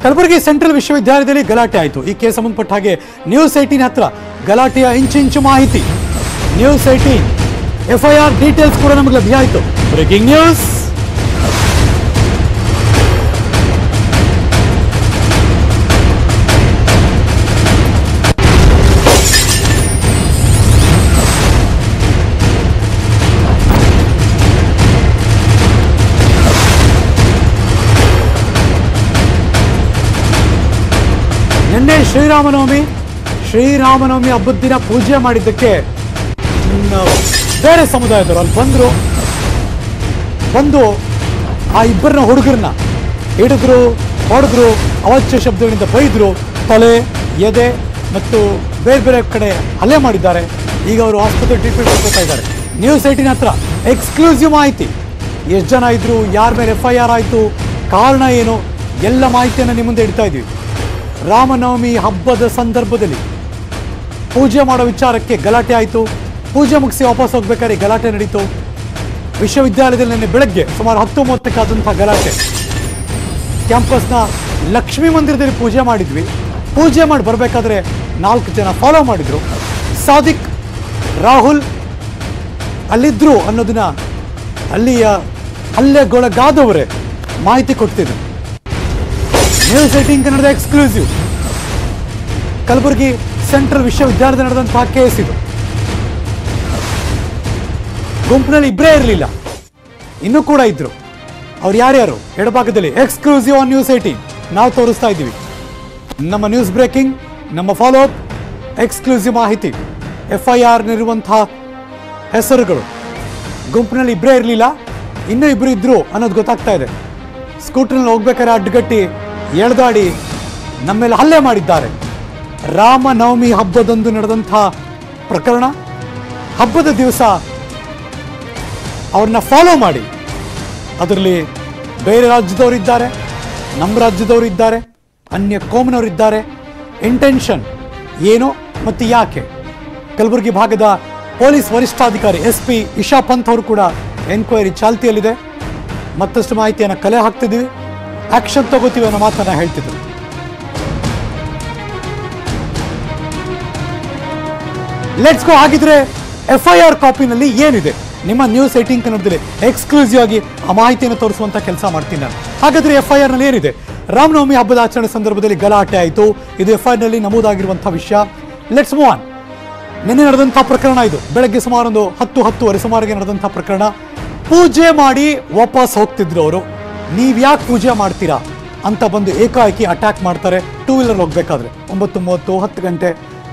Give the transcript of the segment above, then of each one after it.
Kalaburagi central ವಿಶ್ವವಿದ್ಯಾಲಯದಲ್ಲಿ ಗಲಾಟೆ ಆಯಿತು. ಈ ಕೇಸ್ ಸಂಬಂಧಪಟ್ಟ ಹಾಗೆ ನ್ಯೂಸ್ 18 ಹತ್ರ ಗಲಾಟೆಯ ಇಂಚಿಂಚು ಮಾಹಿತಿ. ನ್ಯೂಸ್ 18 ಎಫ್ಐಆರ್ ಡೀಟೇಲ್ಸ್ ಕೂಡ ನಮಗೆ ಲಭ್ಯ ಆಯಿತು. Breaking news. ನಿನ್ನೆ ಶ್ರೀರಾಮನವಮಿ ಹಬ್ಬದ ದಿನ ಪೂಜೆ ಮಾಡಿದ್ದಕ್ಕೆ ಬೇರೆ ಸಮುದಾಯದವರು ಅಲ್ಲಿ ಬಂದು ಆ ಇಬ್ಬರನ್ನ ಹುಡುಗರನ್ನ ಹಿಡಿದ್ರು, ಹೊಡೆದ್ರು, ಅವಾಚ್ಯ ಶಬ್ದಗಳಿಂದ ಬೈದ್ರು, ತಲೆ, ಎದೆ ಮತ್ತು ಬೇರೆ ಬೇರೆ ಕಡೆ ಹಲ್ಲೆ ಮಾಡಿದ್ದಾರೆ. ಈಗ ಅವರು ಆಸ್ಪತ್ರೆ ಟ್ರೀಟ್ಮೆಂಟ್ ಕೊಡ್ತಾ ಇದ್ದಾರೆ. ನ್ಯೂಸ್ 18 ಹತ್ರ ಎಕ್ಸ್ಕ್ಲೂಸಿವ್ ಮಾಹಿತಿ. ಎಷ್ಟು ಜನ ಇದ್ರು, ಯಾರ ಮೇಲೆ FIR ಆಯಿತು, ಕಾರಣ ಏನು, ಎಲ್ಲ ಮಾಹಿತಿಯನ್ನು ನಿಮ್ಮ ಮುಂದೆ ಇಡ್ತಾ ಇದ್ದೀವಿ. ರಾಮನವಮಿ ಹಬ್ಬದ ಸಂದರ್ಭದಲ್ಲಿ ಪೂಜೆ ಮಾಡೋ ವಿಚಾರಕ್ಕೆ ಗಲಾಟೆ ಆಯಿತು. ಪೂಜೆ ಮುಗಿಸಿ ವಾಪಸ್ ಹೋಗ್ಬೇಕಾದ್ರೆ ಗಲಾಟೆ ನಡೀತು. ವಿಶ್ವವಿದ್ಯಾಲಯದಲ್ಲಿ ನಿನ್ನೆ ಬೆಳಗ್ಗೆ ಸುಮಾರು 10:30ಕ್ಕೆ ಆದಂಥ ಗಲಾಟೆ. ಕ್ಯಾಂಪಸ್ನ ಲಕ್ಷ್ಮೀ ಮಂದಿರದಲ್ಲಿ ಪೂಜೆ ಮಾಡಿದ್ವಿ. ಪೂಜೆ ಮಾಡಿ ಬರಬೇಕಾದ್ರೆ 4 ಜನ ಫಾಲೋ ಮಾಡಿದ್ರು. ಸಾದಿಕ್, ರಾಹುಲ್ ಅಲ್ಲಿದ್ರು ಅನ್ನೋದನ್ನ ಅಲ್ಲಿಯ ಹಲ್ಲೆಗೊಳಗಾದವರೇ ಮಾಹಿತಿ ಕೊಡ್ತಿದ್ರು. ನ್ಯೂಸ್ 18 ಕನ್ನಡದ ಎಕ್ಸ್ಕ್ಲೂಸಿವ್. ಕಲಬುರಗಿ ಸೆಂಟ್ರಲ್ ವಿಶ್ವವಿದ್ಯಾಲಯದ ನಡೆದಂತಹ ಕೇಸ್ ಇದು. ಗುಂಪಿನಲ್ಲಿ ಇಬ್ಬರೇ ಇರಲಿಲ್ಲ, ಇನ್ನೂ ಕೂಡ ಇದ್ರು. ಅವ್ರು ಯಾರ್ಯಾರು ಎಡಭಾಗದಲ್ಲಿ ಎಕ್ಸ್ಕ್ಲೂಸಿವ್ ಆನ್ ನ್ಯೂಸ್ 18 ನಾವು ತೋರಿಸ್ತಾ ಇದ್ದೀವಿ. ನಮ್ಮ ನ್ಯೂಸ್ ಬ್ರೇಕಿಂಗ್, ನಮ್ಮ ಫಾಲೋ ಅಪ್, ಎಕ್ಸ್ಕ್ಲೂಸಿವ್ ಮಾಹಿತಿ. FIR ನಿರುವಂತಹ ಹೆಸರುಗಳು. ಗುಂಪಿನಲ್ಲಿ ಇಬ್ಬರೇ ಇರಲಿಲ್ಲ, ಇನ್ನೂ ಇಬ್ಬರು ಇದ್ರು ಅನ್ನೋದು ಗೊತ್ತಾಗ್ತಾ ಇದೆ. ಸ್ಕೂಟರ್ನಲ್ಲಿ ಹೋಗ್ಬೇಕಾದ್ರೆ ಅಡ್ಡಗಟ್ಟಿ ಎಳೆದಾಡಿ ನಮ್ಮೇಲೆ ಹಲ್ಲೆ ಮಾಡಿದ್ದಾರೆ. ರಾಮನವಮಿ ಹಬ್ಬದಂದು ನಡೆದಂಥ ಪ್ರಕರಣ. ಹಬ್ಬದ ದಿವಸ ಅವ್ರನ್ನ ಫಾಲೋ ಮಾಡಿ ಅದರಲ್ಲಿ ಬೇರೆ ರಾಜ್ಯದವರಿದ್ದಾರೆ, ನಮ್ಮ ರಾಜ್ಯದವರಿದ್ದಾರೆ, ಅನ್ಯ ಕೋಮಿನವರಿದ್ದಾರೆ. ಇಂಟೆನ್ಷನ್ ಏನು ಮತ್ತು ಯಾಕೆ? ಕಲಬುರಗಿ ಭಾಗದ ಪೊಲೀಸ್ ವರಿಷ್ಠಾಧಿಕಾರಿ SP ಇಶಾ ಪಂತ್ ಅವರು ಕೂಡ ಎನ್ಕ್ವೈರಿ ಚಾಲ್ತಿಯಲ್ಲಿದೆ. ಮತ್ತಷ್ಟು ಮಾಹಿತಿಯನ್ನು ಕಲೆ ಹಾಕ್ತಿದ್ದೀವಿ, ಆಕ್ಷನ್ ತಗೋತೀವಿ ಅನ್ನೋ ಮಾತನ್ನ ಹೇಳ್ತಿದ್ರು. Let's go. ಹಾಗಿದ್ರೆ FIR ಕಾಪಿನಲ್ಲಿ ಏನಿದೆ? ನಿಮ್ಮ ನ್ಯೂಸ್ 18 ಕನ್ನಡದಲ್ಲಿ ಎಕ್ಸ್ಕ್ಲೂಸಿವ್ ಆಗಿ ಆ ಮಾಹಿತಿಯನ್ನು ತೋರಿಸುವಂತ ಕೆಲಸ ಮಾಡ್ತೀನಿ ನಾನು. ಹಾಗಾದ್ರೆ FIR ನಲ್ಲಿ ಏನಿದೆ? ರಾಮನವಮಿ ಹಬ್ಬದ ಆಚರಣೆ ಸಂದರ್ಭದಲ್ಲಿ ಗಲಾಟೆ ಆಯಿತು. ಇದು FIR ನಲ್ಲಿ ನಮೂದಾಗಿರುವಂತಹ ವಿಷಯ. Let's move on. ನಿನ್ನೆ ನಡೆದಂತಹ ಪ್ರಕರಣ ಇದು. ಬೆಳಗ್ಗೆ ಸುಮಾರು ಒಂದು 10:10:30 ಸುಮಾರಿಗೆ ನಡೆದಂತಹ ಪ್ರಕರಣ. ಪೂಜೆ ಮಾಡಿ ವಾಪಸ್ ಹೋಗ್ತಿದ್ರು ಅವರು. ನೀವು ಯಾಕೆ ಪೂಜೆ ಮಾಡ್ತೀರಾ ಅಂತ ಬಂದು ಏಕಾಏಕಿ ಅಟ್ಯಾಕ್ ಮಾಡ್ತಾರೆ. 2 ವೀಲರ್ ಹೋಗ್ಬೇಕಾದ್ರೆ 9:30, 10 ಗಂಟೆ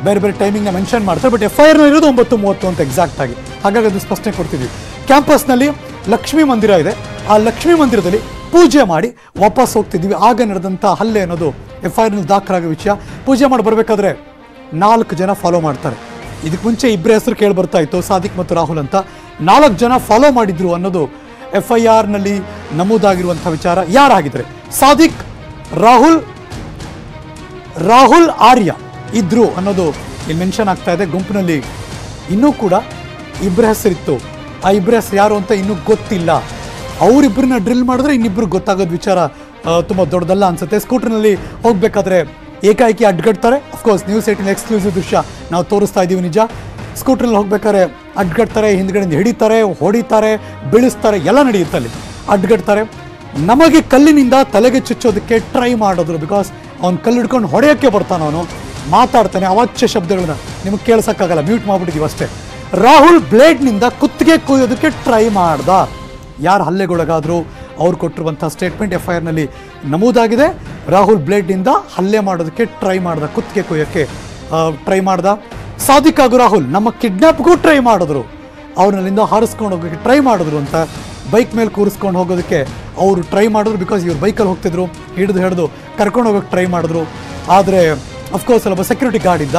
ಬೇರೆ ಬೇರೆ ಟೈಮಿಂಗ್ನ ಮೆನ್ಷನ್ ಮಾಡ್ತಾರೆ. ಬಟ್ FIR ಇರೋದು 9:30 ಅಂತ ಎಕ್ಸಾಕ್ಟ್ ಆಗಿ. ಹಾಗಾಗಿ ಅದು ಸ್ಪಷ್ಟನೆ ಕೊಡ್ತಿದ್ವಿ. ಕ್ಯಾಂಪಸ್ನಲ್ಲಿ ಲಕ್ಷ್ಮೀ ಮಂದಿರ ಇದೆ. ಆ ಲಕ್ಷ್ಮೀ ಮಂದಿರದಲ್ಲಿ ಪೂಜೆ ಮಾಡಿ ವಾಪಸ್ ಹೋಗ್ತಿದ್ವಿ. ಆಗ ನಡೆದಂಥ ಹಲ್ಲೆ ಅನ್ನೋದು FIR ನಲ್ಲಿ ದಾಖಲಾಗೋ ವಿಷಯ. ಪೂಜೆ ಮಾಡಿ ಬರಬೇಕಾದ್ರೆ 4 ಜನ ಫಾಲೋ ಮಾಡ್ತಾರೆ. ಇದಕ್ಕೆ ಮುಂಚೆ ಇಬ್ಬರ ಹೆಸರು ಕೇಳಿ ಬರ್ತಾ ಇತ್ತು, ಸಾದಿಕ್ ಮತ್ತು ರಾಹುಲ್ ಅಂತ. 4 ಜನ ಫಾಲೋ ಮಾಡಿದ್ರು ಅನ್ನೋದು FIR ನಲ್ಲಿ ನಮೂದಾಗಿರುವಂಥ ವಿಚಾರ. ಯಾರಾಗಿದ್ರೆ ಸಾದಿಕ್, ರಾಹುಲ್ ಆರ್ಯ ಇದ್ರು ಅನ್ನೋದು ಇಲ್ಲಿ ಮೆನ್ಷನ್ ಆಗ್ತಾ ಇದೆ. ಗುಂಪಿನಲ್ಲಿ ಇನ್ನೂ ಕೂಡ ಇಬ್ಬರ ಹೆಸರಿತ್ತು. ಆ ಇಬ್ಬರ ಹೆಸರು ಯಾರು ಅಂತ ಇನ್ನೂ ಗೊತ್ತಿಲ್ಲ. ಅವರಿಬ್ಬರನ್ನ ಡ್ರಿಲ್ ಮಾಡಿದ್ರೆ ಇನ್ನಿಬ್ರು ಗೊತ್ತಾಗೋದು ವಿಚಾರ ತುಂಬ ದೊಡ್ಡದಲ್ಲ ಅನ್ಸುತ್ತೆ. ಸ್ಕೂಟರ್ನಲ್ಲಿ ಹೋಗ್ಬೇಕಾದ್ರೆ ಏಕಾಏಕಿ ಅಡ್ಗಡ್ತಾರೆ. ಅಫ್ಕೋರ್ಸ್ ನ್ಯೂಸ್ 18 ಎಕ್ಸ್ಕ್ಲೂಸಿವ್ ದೃಶ್ಯ ನಾವು ತೋರಿಸ್ತಾ ಇದ್ದೀವಿ. ನಿಜ, ಸ್ಕೂಟ್ರಲ್ಲಿ ಹೋಗ್ಬೇಕಾದ್ರೆ ಅಡ್ಗಡ್ತಾರೆ, ಹಿಂದ್ಗಡೆಯಿಂದ ಹಿಡಿತಾರೆ, ಹೊಡಿತಾರೆ, ಬೀಳಿಸ್ತಾರೆ, ಎಲ್ಲ ನಡೆಯುತ್ತೆ ಅಲ್ಲಿ. ಅಡ್ಗಡ್ತಾರೆ. ನಮಗೆ ಕಲ್ಲಿನಿಂದ ತಲೆಗೆ ಚುಚ್ಚೋದಕ್ಕೆ ಟ್ರೈ ಮಾಡಿದ್ರು. ಬಿಕಾಸ್ ಅವ್ನು ಕಲ್ಲು ಹಿಡ್ಕೊಂಡು ಹೊಡೆಯೋಕ್ಕೆ ಬರ್ತಾನೆ, ಅವನು ಮಾತಾಡ್ತಾನೆ, ಅವಾಚ್ಯ ಶಬ್ದಗಳನ್ನ ನಿಮಗೆ ಕೇಳಿಸೋಕ್ಕಾಗಲ್ಲ, ಮ್ಯೂಟ್ ಮಾಡಿಬಿಟ್ಟಿದ್ದೀವಿ ಅಷ್ಟೇ. ರಾಹುಲ್ ಬ್ಲೇಡ್ನಿಂದ ಕುತ್ತಿಗೆ ಕೊಯ್ಯೋದಕ್ಕೆ ಟ್ರೈ ಮಾಡ್ದ. ಯಾರು ಹಲ್ಲೆಗೊಳಗಾದ್ರು ಅವ್ರು ಕೊಟ್ಟಿರುವಂಥ ಸ್ಟೇಟ್ಮೆಂಟ್ FIR ನಲ್ಲಿ ನಮೂದಾಗಿದೆ. ರಾಹುಲ್ ಬ್ಲೇಡ್ನಿಂದ ಹಲ್ಲೆ ಮಾಡೋದಕ್ಕೆ ಟ್ರೈ ಮಾಡ್ದ, ಕುತ್ತಿಗೆ ಕೊಯ್ಯೋಕ್ಕೆ ಟ್ರೈ ಮಾಡ್ದ. ಸಾದಿಕ್ ಹಾಗೂ ರಾಹುಲ್ ನಮ್ಮ ಕಿಡ್ನಾಪ್ಗೂ ಟ್ರೈ ಮಾಡಿದ್ರು. ಅವ್ರನ್ನಲ್ಲಿಂದ ಹಾರಿಸ್ಕೊಂಡು ಹೋಗೋಕ್ಕೆ ಟ್ರೈ ಮಾಡಿದ್ರು ಅಂತ. ಬೈಕ್ ಮೇಲೆ ಕೂರಿಸ್ಕೊಂಡು ಹೋಗೋದಕ್ಕೆ ಅವರು ಟ್ರೈ ಮಾಡಿದ್ರು. ಬಿಕಾಸ್ ಇವ್ರು ಬೈಕಲ್ಲಿ ಹೋಗ್ತಿದ್ರು, ಹಿಡಿದು ಕರ್ಕೊಂಡು ಹೋಗೋಕ್ಕೆ ಟ್ರೈ ಮಾಡಿದ್ರು. ಆದರೆ ಅಫ್ಕೋರ್ಸ್ ಅಲ್ಲೊಬ್ಬ ಸೆಕ್ಯೂರಿಟಿ ಗಾರ್ಡ್ ಇದ್ದ,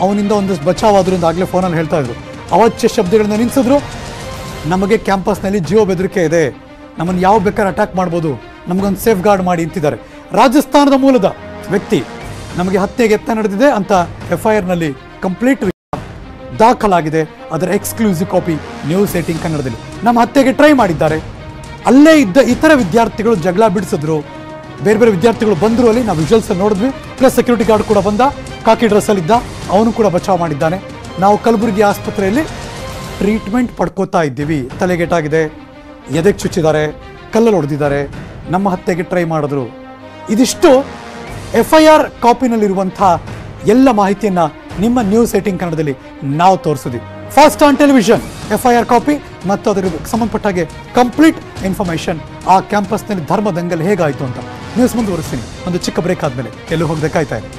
ಅವನಿಂದ ಒಂದಷ್ಟು ಬಚಾವಾದ್ರು ಅಂತ ಆಗಲೇ ಫೋನಲ್ಲಿ ಹೇಳ್ತಾ ಇದ್ರು. ಅವಾಚ್ಯ ಶಬ್ದಗಳನ್ನ ನಿಲ್ಲಿಸಿದ್ರು. ನಮಗೆ ಕ್ಯಾಂಪಸ್ನಲ್ಲಿ ಜೀವ ಬೆದರಿಕೆ ಇದೆ, ನಮ್ಮನ್ನು ಯಾವ ಬೇಕಾದ್ರೆ ಅಟ್ಯಾಕ್ ಮಾಡ್ಬೋದು, ನಮಗೊಂದು ಸೇಫ್ ಗಾರ್ಡ್ ಮಾಡಿ ಅಂತಿದ್ದಾರೆ. ರಾಜಸ್ಥಾನದ ಮೂಲದ ವ್ಯಕ್ತಿ, ನಮಗೆ ಹತ್ಯೆಗೆ ಯತ್ನ ನಡೆದಿದೆ ಅಂತ FIR ನಲ್ಲಿ ಕಂಪ್ಲೀಟ್ ದಾಖಲಾಗಿದೆ. ಅದರ ಎಕ್ಸ್ಕ್ಲೂಸಿವ್ ಕಾಪಿ ನ್ಯೂಸ್ 18 ಕನ್ನಡದಲ್ಲಿ. ನಮ್ಮ ಹತ್ಯೆಗೆ ಟ್ರೈ ಮಾಡಿದ್ದಾರೆ. ಅಲ್ಲೇ ಇದ್ದ ಇತರ ವಿದ್ಯಾರ್ಥಿಗಳು ಜಗಳ ಬಿಡಿಸಿದ್ರು. ಬೇರೆ ಬೇರೆ ವಿದ್ಯಾರ್ಥಿಗಳು ಬಂದರು, ಅಲ್ಲಿ ನಾವು ವಿಜುವಲ್ಸ್ ನೋಡಿದ್ವಿ. ಪ್ಲಸ್ ಸೆಕ್ಯೂರಿಟಿ ಗಾರ್ಡ್ ಕೂಡ ಬಂದ, ಕಾಕಿ ಡ್ರೆಸ್ಸಲ್ಲಿದ್ದ, ಅವನು ಕೂಡ ಬಚಾವ್ ಮಾಡಿದ್ದಾನೆ. ನಾವು ಕಲಬುರಗಿ ಆಸ್ಪತ್ರೆಯಲ್ಲಿ ಟ್ರೀಟ್ಮೆಂಟ್ ಪಡ್ಕೋತಾ ಇದ್ದೀವಿ. ತಲೆಗೇಟಾಗಿದೆ, ಎದೆಗೆ ಚುಚ್ಚಿದ್ದಾರೆ, ಕಲ್ಲಲ್ಲಿ ಹೊಡೆದಿದ್ದಾರೆ, ನಮ್ಮ ಹತ್ಯೆಗೆ ಟ್ರೈ ಮಾಡಿದ್ರು. ಇದಿಷ್ಟು FIR ಕಾಪಿನಲ್ಲಿರುವಂಥ ಎಲ್ಲ ಮಾಹಿತಿಯನ್ನು ನಿಮ್ಮ ನ್ಯೂಸ್ 18 ಕನ್ನಡದಲ್ಲಿ ನಾವು ತೋರಿಸಿದ್ವಿ. First on television FIR copy ಮತ್ತು ಅದರ ಸಂಬಂಧಪಟ್ಟ ಹಾಗೆ ಕಂಪ್ಲೀಟ್ ಇನ್ಫಾರ್ಮೇಷನ್, ಆ ಕ್ಯಾಂಪಸ್ನಲ್ಲಿ ಧರ್ಮ ದಂಗಲ್ ಹೇಗಾಯಿತು ಅಂತ ನ್ಯೂಸ್ ಮುಂದುವರಿಸ್ತೀನಿ. ಒಂದು ಚಿಕ್ಕ ಬ್ರೇಕ್ ಆದಮೇಲೆ ಎಲ್ಲೂ ಹೋಗದೆ ಕಾಯ್ತಾ ಇದೆ.